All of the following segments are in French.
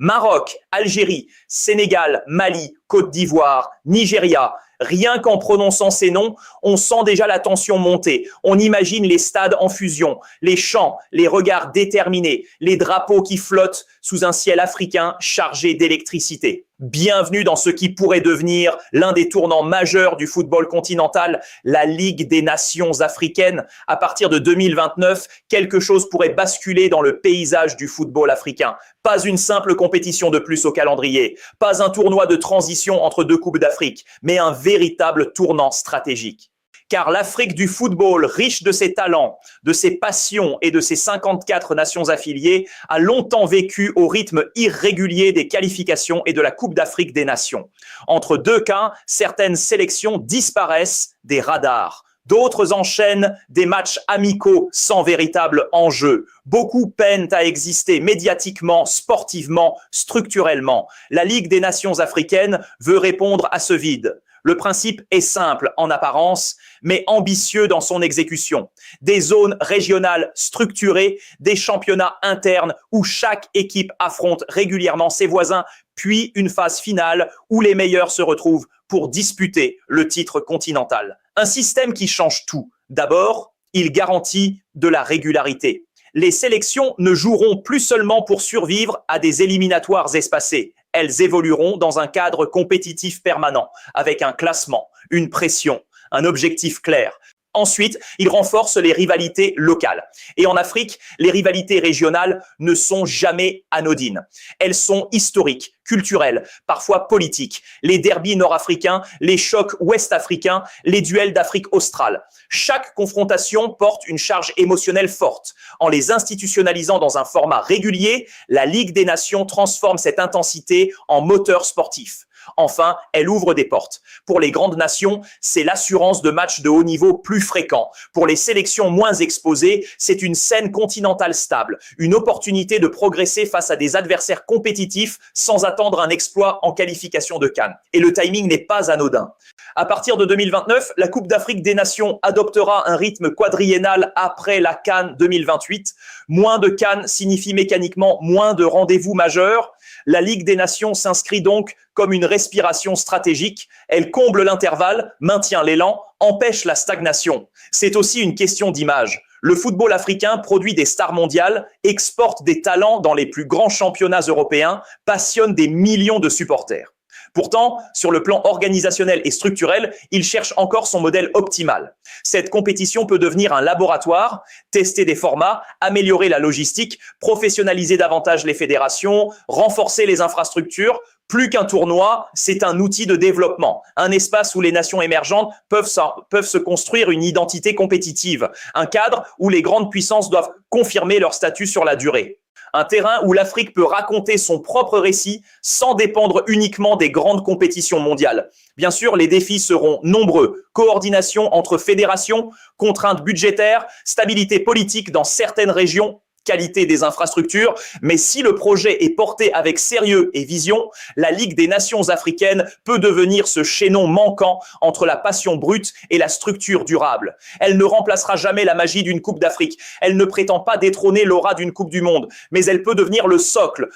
Maroc, Algérie, Sénégal, Mali, Côte d'Ivoire, Nigeria. Rien qu'en prononçant ces noms, on sent déjà la tension monter. On imagine les stades en fusion, les chants, les regards déterminés, les drapeaux qui flottent sous un ciel africain chargé d'électricité. Bienvenue dans ce qui pourrait devenir l'un des tournants majeurs du football continental, la Ligue des Nations africaines. À partir de 2029, quelque chose pourrait basculer dans le paysage du football africain. Pas une simple compétition de plus au calendrier, pas un tournoi de transition entre deux coupes d'Afrique, mais un véritable tournant stratégique. Car l'Afrique du football, riche de ses talents, de ses passions et de ses 54 nations affiliées, a longtemps vécu au rythme irrégulier des qualifications et de la Coupe d'Afrique des Nations. Entre deux cas, certaines sélections disparaissent des radars. D'autres enchaînent des matchs amicaux sans véritable enjeu. Beaucoup peinent à exister médiatiquement, sportivement, structurellement. La Ligue des Nations africaines veut répondre à ce vide. Le principe est simple en apparence, mais ambitieux dans son exécution. Des zones régionales structurées, des championnats internes où chaque équipe affronte régulièrement ses voisins, puis une phase finale où les meilleurs se retrouvent pour disputer le titre continental. Un système qui change tout. D'abord, il garantit de la régularité. Les sélections ne joueront plus seulement pour survivre à des éliminatoires espacés. Elles évolueront dans un cadre compétitif permanent, avec un classement, une pression, un objectif clair. Ensuite, il renforce les rivalités locales. Et en Afrique, les rivalités régionales ne sont jamais anodines. Elles sont historiques, culturelles, parfois politiques. Les derbys nord-africains, les chocs ouest-africains, les duels d'Afrique australe. Chaque confrontation porte une charge émotionnelle forte. En les institutionnalisant dans un format régulier, la Ligue des Nations transforme cette intensité en moteur sportif. Enfin, elle ouvre des portes. Pour les grandes nations, c'est l'assurance de matchs de haut niveau plus fréquents. Pour les sélections moins exposées, c'est une scène continentale stable, une opportunité de progresser face à des adversaires compétitifs sans attendre un exploit en qualification de CAN. Et le timing n'est pas anodin. À partir de 2029, la Coupe d'Afrique des Nations adoptera un rythme quadriennal après la CAN 2028. Moins de CAN signifie mécaniquement moins de rendez-vous majeurs. La Ligue des Nations s'inscrit donc comme une respiration stratégique. Elle comble l'intervalle, maintient l'élan, empêche la stagnation. C'est aussi une question d'image. Le football africain produit des stars mondiales, exporte des talents dans les plus grands championnats européens, passionne des millions de supporters. Pourtant, sur le plan organisationnel et structurel, il cherche encore son modèle optimal. Cette compétition peut devenir un laboratoire, tester des formats, améliorer la logistique, professionnaliser davantage les fédérations, renforcer les infrastructures. Plus qu'un tournoi, c'est un outil de développement, un espace où les nations émergentes peuvent se construire une identité compétitive, un cadre où les grandes puissances doivent confirmer leur statut sur la durée. Un terrain où l'Afrique peut raconter son propre récit sans dépendre uniquement des grandes compétitions mondiales. Bien sûr, les défis seront nombreux. Coordination entre fédérations, contraintes budgétaires, stabilité politique dans certaines régions, qualité des infrastructures, mais si le projet est porté avec sérieux et vision, la Ligue des Nations africaines peut devenir ce chaînon manquant entre la passion brute et la structure durable. Elle ne remplacera jamais la magie d'une Coupe d'Afrique. Elle ne prétend pas détrôner l'aura d'une Coupe du Monde, mais elle peut devenir le socle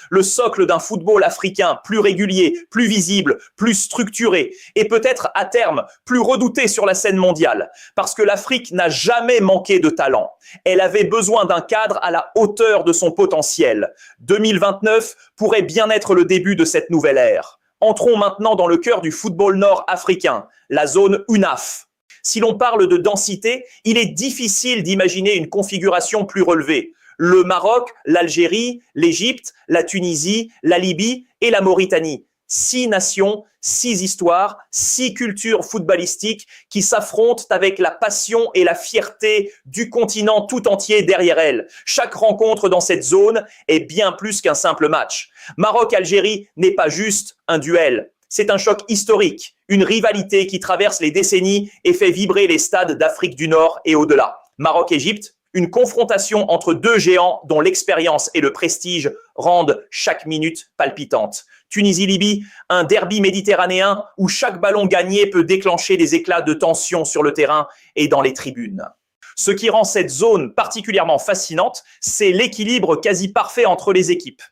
d'un football africain plus régulier, plus visible, plus structuré et peut-être à terme plus redouté sur la scène mondiale. Parce que l'Afrique n'a jamais manqué de talent. Elle avait besoin d'un cadre à la hauteur de son potentiel. 2029 pourrait bien être le début de cette nouvelle ère. Entrons maintenant dans le cœur du football nord-africain, la zone UNAF. Si l'on parle de densité, il est difficile d'imaginer une configuration plus relevée. Le Maroc, l'Algérie, l'Égypte, la Tunisie, la Libye et la Mauritanie. 6 nations, 6 histoires, 6 cultures footballistiques qui s'affrontent avec la passion et la fierté du continent tout entier derrière elles. Chaque rencontre dans cette zone est bien plus qu'un simple match. Maroc-Algérie n'est pas juste un duel. C'est un choc historique, une rivalité qui traverse les décennies et fait vibrer les stades d'Afrique du Nord et au-delà. Maroc-Égypte, une confrontation entre deux géants dont l'expérience et le prestige rendent chaque minute palpitante. Tunisie-Libye, un derby méditerranéen où chaque ballon gagné peut déclencher des éclats de tension sur le terrain et dans les tribunes. Ce qui rend cette zone particulièrement fascinante, c'est l'équilibre quasi parfait entre les équipes.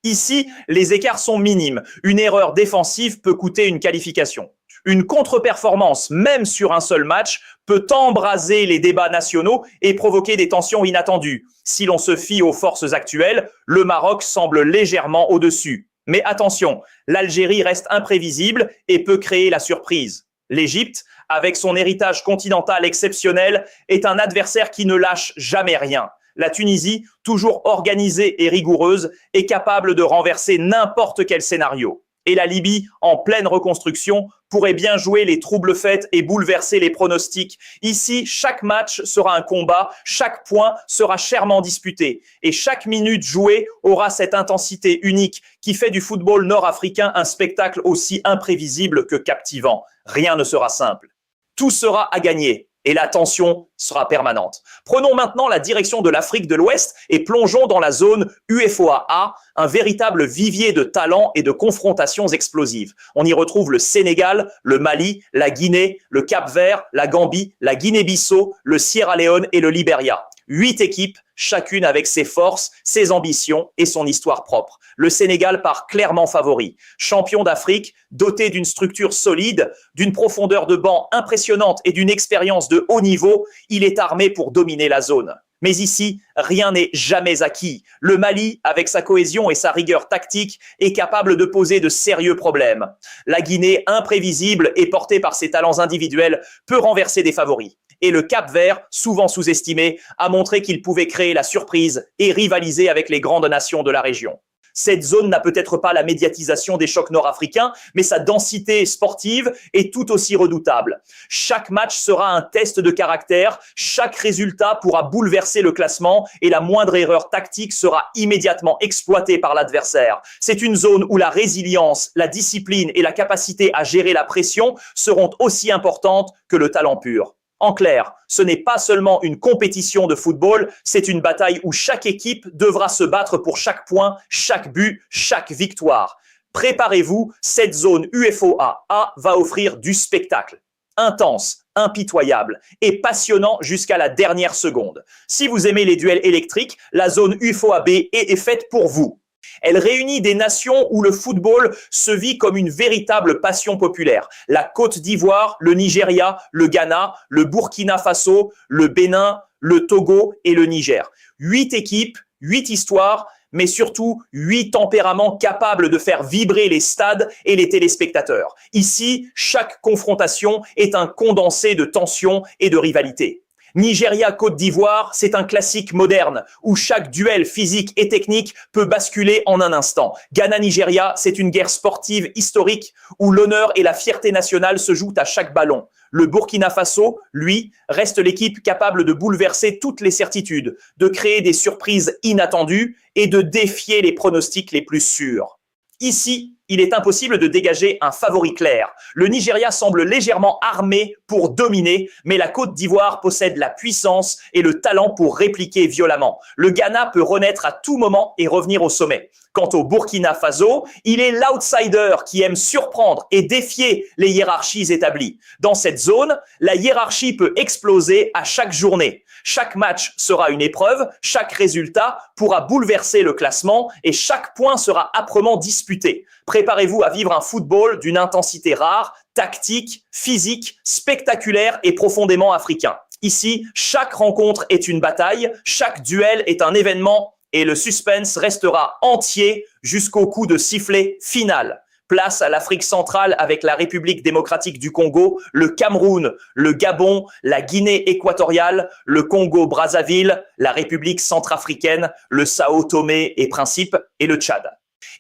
Ici, les écarts sont minimes. Une erreur défensive peut coûter une qualification. Une contre-performance, même sur un seul match, peut embraser les débats nationaux et provoquer des tensions inattendues. Si l'on se fie aux forces actuelles, le Maroc semble légèrement au-dessus. Mais attention, l'Algérie reste imprévisible et peut créer la surprise. L'Égypte, avec son héritage continental exceptionnel, est un adversaire qui ne lâche jamais rien. La Tunisie, toujours organisée et rigoureuse, est capable de renverser n'importe quel scénario. Et la Libye, en pleine reconstruction, pourrait bien jouer les troubles faits et bouleverser les pronostics. Ici, chaque match sera un combat, chaque point sera chèrement disputé. Et chaque minute jouée aura cette intensité unique qui fait du football nord-africain un spectacle aussi imprévisible que captivant. Rien ne sera simple. Tout sera à gagner. Et la tension sera permanente. Prenons maintenant la direction de l'Afrique de l'Ouest et plongeons dans la zone UFOA, un véritable vivier de talents et de confrontations explosives. On y retrouve le Sénégal, le Mali, la Guinée, le Cap-Vert, la Gambie, la Guinée-Bissau, le Sierra Leone et le Libéria. 8 équipes, chacune avec ses forces, ses ambitions et son histoire propre. Le Sénégal part clairement favori. Champion d'Afrique, doté d'une structure solide, d'une profondeur de banc impressionnante et d'une expérience de haut niveau, il est armé pour dominer la zone. Mais ici, rien n'est jamais acquis. Le Mali, avec sa cohésion et sa rigueur tactique, est capable de poser de sérieux problèmes. La Guinée, imprévisible et portée par ses talents individuels, peut renverser des favoris. Et le Cap-Vert, souvent sous-estimé, a montré qu'il pouvait créer la surprise et rivaliser avec les grandes nations de la région. Cette zone n'a peut-être pas la médiatisation des chocs nord-africains, mais sa densité sportive est tout aussi redoutable. Chaque match sera un test de caractère, chaque résultat pourra bouleverser le classement et la moindre erreur tactique sera immédiatement exploitée par l'adversaire. C'est une zone où la résilience, la discipline et la capacité à gérer la pression seront aussi importantes que le talent pur. En clair, ce n'est pas seulement une compétition de football, c'est une bataille où chaque équipe devra se battre pour chaque point, chaque but, chaque victoire. Préparez-vous, cette zone UFOA va offrir du spectacle. Intense, impitoyable et passionnant jusqu'à la dernière seconde. Si vous aimez les duels électriques, la zone UFOA B est faite pour vous. Elle réunit des nations où le football se vit comme une véritable passion populaire. La Côte d'Ivoire, le Nigeria, le Ghana, le Burkina Faso, le Bénin, le Togo et le Niger. 8 équipes, 8 histoires, mais surtout 8 tempéraments capables de faire vibrer les stades et les téléspectateurs. Ici, chaque confrontation est un condensé de tension et de rivalité. Nigeria-Côte d'Ivoire, c'est un classique moderne où chaque duel physique et technique peut basculer en un instant. Ghana-Nigeria, c'est une guerre sportive historique où l'honneur et la fierté nationale se jouent à chaque ballon. Le Burkina Faso, lui, reste l'équipe capable de bouleverser toutes les certitudes, de créer des surprises inattendues et de défier les pronostics les plus sûrs. Ici, il est impossible de dégager un favori clair. Le Nigeria semble légèrement armé pour dominer, mais la Côte d'Ivoire possède la puissance et le talent pour répliquer violemment. Le Ghana peut renaître à tout moment et revenir au sommet. Quant au Burkina Faso, il est l'outsider qui aime surprendre et défier les hiérarchies établies. Dans cette zone, la hiérarchie peut exploser à chaque journée. Chaque match sera une épreuve, chaque résultat pourra bouleverser le classement et chaque point sera âprement disputé. Préparez-vous à vivre un football d'une intensité rare, tactique, physique, spectaculaire et profondément africain. Ici, chaque rencontre est une bataille, chaque duel est un événement et le suspense restera entier jusqu'au coup de sifflet final. Place à l'Afrique centrale avec la République démocratique du Congo, le Cameroun, le Gabon, la Guinée équatoriale, le Congo-Brazzaville, la République centrafricaine, le Sao Tomé et Principe et le Tchad.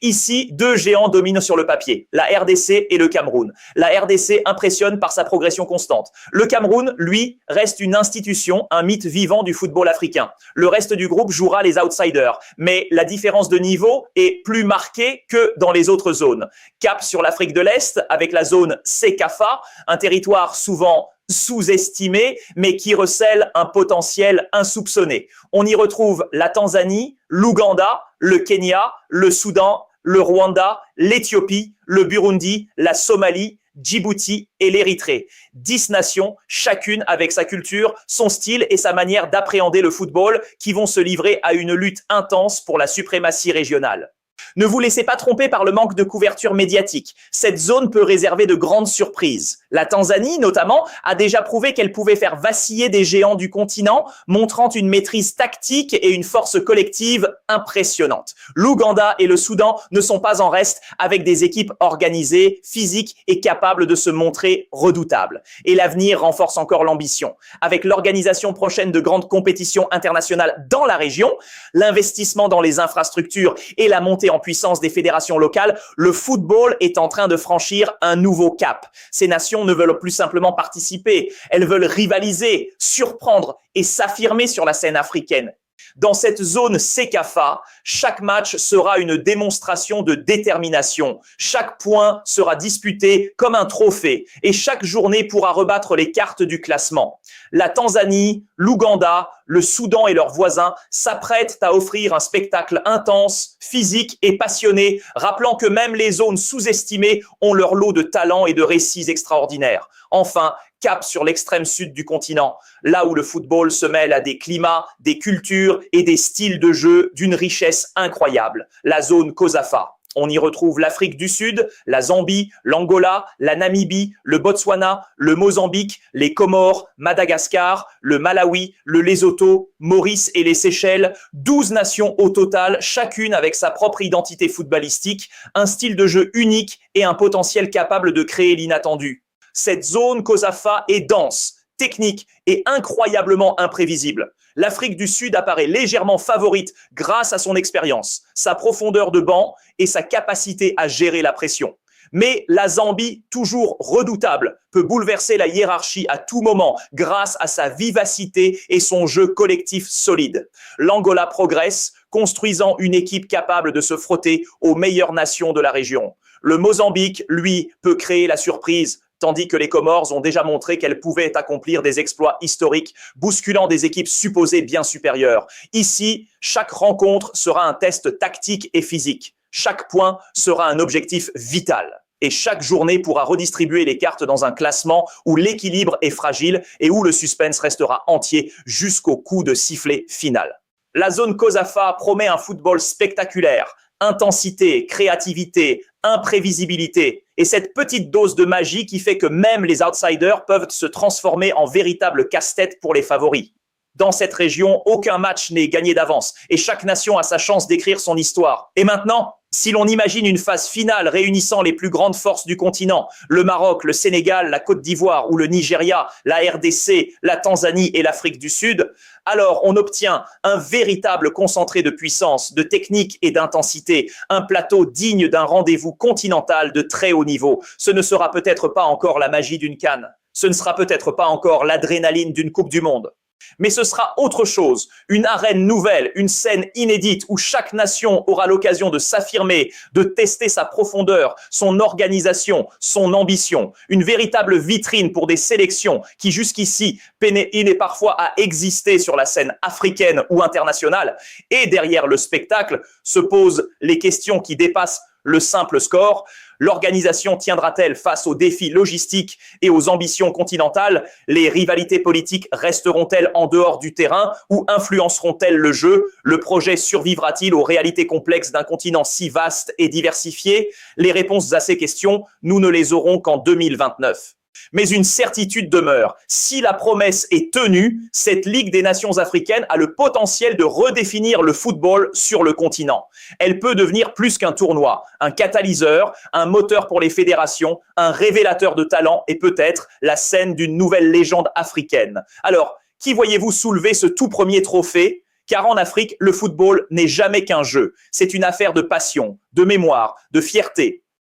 Ici, 2 géants dominent sur le papier, la RDC et le Cameroun. La RDC impressionne par sa progression constante. Le Cameroun, lui, reste une institution, un mythe vivant du football africain. Le reste du groupe jouera les outsiders, mais la différence de niveau est plus marquée que dans les autres zones. Cap sur l'Afrique de l'Est avec la zone CECAFA, un territoire souvent sous-estimé, mais qui recèle un potentiel insoupçonné. On y retrouve la Tanzanie, l'Ouganda, le Kenya, le Soudan, le Rwanda, l'Éthiopie, le Burundi, la Somalie, Djibouti et l'Érythrée. 10 nations, chacune avec sa culture, son style et sa manière d'appréhender le football, qui vont se livrer à une lutte intense pour la suprématie régionale. Ne vous laissez pas tromper par le manque de couverture médiatique. Cette zone peut réserver de grandes surprises. La Tanzanie, notamment, a déjà prouvé qu'elle pouvait faire vaciller des géants du continent, montrant une maîtrise tactique et une force collective impressionnante. L'Ouganda et le Soudan ne sont pas en reste, avec des équipes organisées, physiques et capables de se montrer redoutables. Et l'avenir renforce encore l'ambition. Avec l'organisation prochaine de grandes compétitions internationales dans la région, l'investissement dans les infrastructures et la montée en puissance des fédérations locales, le football est en train de franchir un nouveau cap. Ces nations ne veulent plus simplement participer, elles veulent rivaliser, surprendre et s'affirmer sur la scène africaine. Dans cette zone CECAFA, chaque match sera une démonstration de détermination. Chaque point sera disputé comme un trophée et chaque journée pourra rebattre les cartes du classement. La Tanzanie, l'Ouganda, le Soudan et leurs voisins s'apprêtent à offrir un spectacle intense, physique et passionné, rappelant que même les zones sous-estimées ont leur lot de talents et de récits extraordinaires. Enfin, cap sur l'extrême sud du continent, là où le football se mêle à des climats, des cultures et des styles de jeu d'une richesse incroyable, la zone COSAFA. On y retrouve l'Afrique du Sud, la Zambie, l'Angola, la Namibie, le Botswana, le Mozambique, les Comores, Madagascar, le Malawi, le Lesotho, Maurice et les Seychelles, 12 nations au total, chacune avec sa propre identité footballistique, un style de jeu unique et un potentiel capable de créer l'inattendu. Cette zone COSAFA est dense, technique et incroyablement imprévisible. L'Afrique du Sud apparaît légèrement favorite grâce à son expérience, sa profondeur de banc et sa capacité à gérer la pression. Mais la Zambie, toujours redoutable, peut bouleverser la hiérarchie à tout moment grâce à sa vivacité et son jeu collectif solide. L'Angola progresse, construisant une équipe capable de se frotter aux meilleures nations de la région. Le Mozambique, lui, peut créer la surprise, tandis que les Comores ont déjà montré qu'elles pouvaient accomplir des exploits historiques, bousculant des équipes supposées bien supérieures. Ici, chaque rencontre sera un test tactique et physique. Chaque point sera un objectif vital. Et chaque journée pourra redistribuer les cartes dans un classement où l'équilibre est fragile et où le suspense restera entier jusqu'au coup de sifflet final. La zone COSAFA promet un football spectaculaire, intensité, créativité, imprévisibilité et cette petite dose de magie qui fait que même les outsiders peuvent se transformer en véritable casse-tête pour les favoris. Dans cette région, aucun match n'est gagné d'avance et chaque nation a sa chance d'écrire son histoire. Et maintenant, si l'on imagine une phase finale réunissant les plus grandes forces du continent, le Maroc, le Sénégal, la Côte d'Ivoire ou le Nigeria, la RDC, la Tanzanie et l'Afrique du Sud, alors on obtient un véritable concentré de puissance, de technique et d'intensité, un plateau digne d'un rendez-vous continental de très haut niveau. Ce ne sera peut-être pas encore la magie d'une CAN, ce ne sera peut-être pas encore l'adrénaline d'une Coupe du Monde. Mais ce sera autre chose, une arène nouvelle, une scène inédite où chaque nation aura l'occasion de s'affirmer, de tester sa profondeur, son organisation, son ambition. Une véritable vitrine pour des sélections qui jusqu'ici peinaient parfois à exister sur la scène africaine ou internationale. Et derrière le spectacle se posent les questions qui dépassent le simple score. L'organisation tiendra-t-elle face aux défis logistiques et aux ambitions continentales? Les rivalités politiques resteront-elles en dehors du terrain ou influenceront-elles le jeu? Le projet survivra-t-il aux réalités complexes d'un continent si vaste et diversifié? Les réponses à ces questions, nous ne les aurons qu'en 2029. Mais une certitude demeure, si la promesse est tenue, cette Ligue des Nations africaines a le potentiel de redéfinir le football sur le continent. Elle peut devenir plus qu'un tournoi, un catalyseur, un moteur pour les fédérations, un révélateur de talent et peut-être la scène d'une nouvelle légende africaine. Alors, qui voyez-vous soulever ce tout premier trophée? Car en Afrique, le football n'est jamais qu'un jeu. C'est une affaire de passion, de mémoire, de fierté.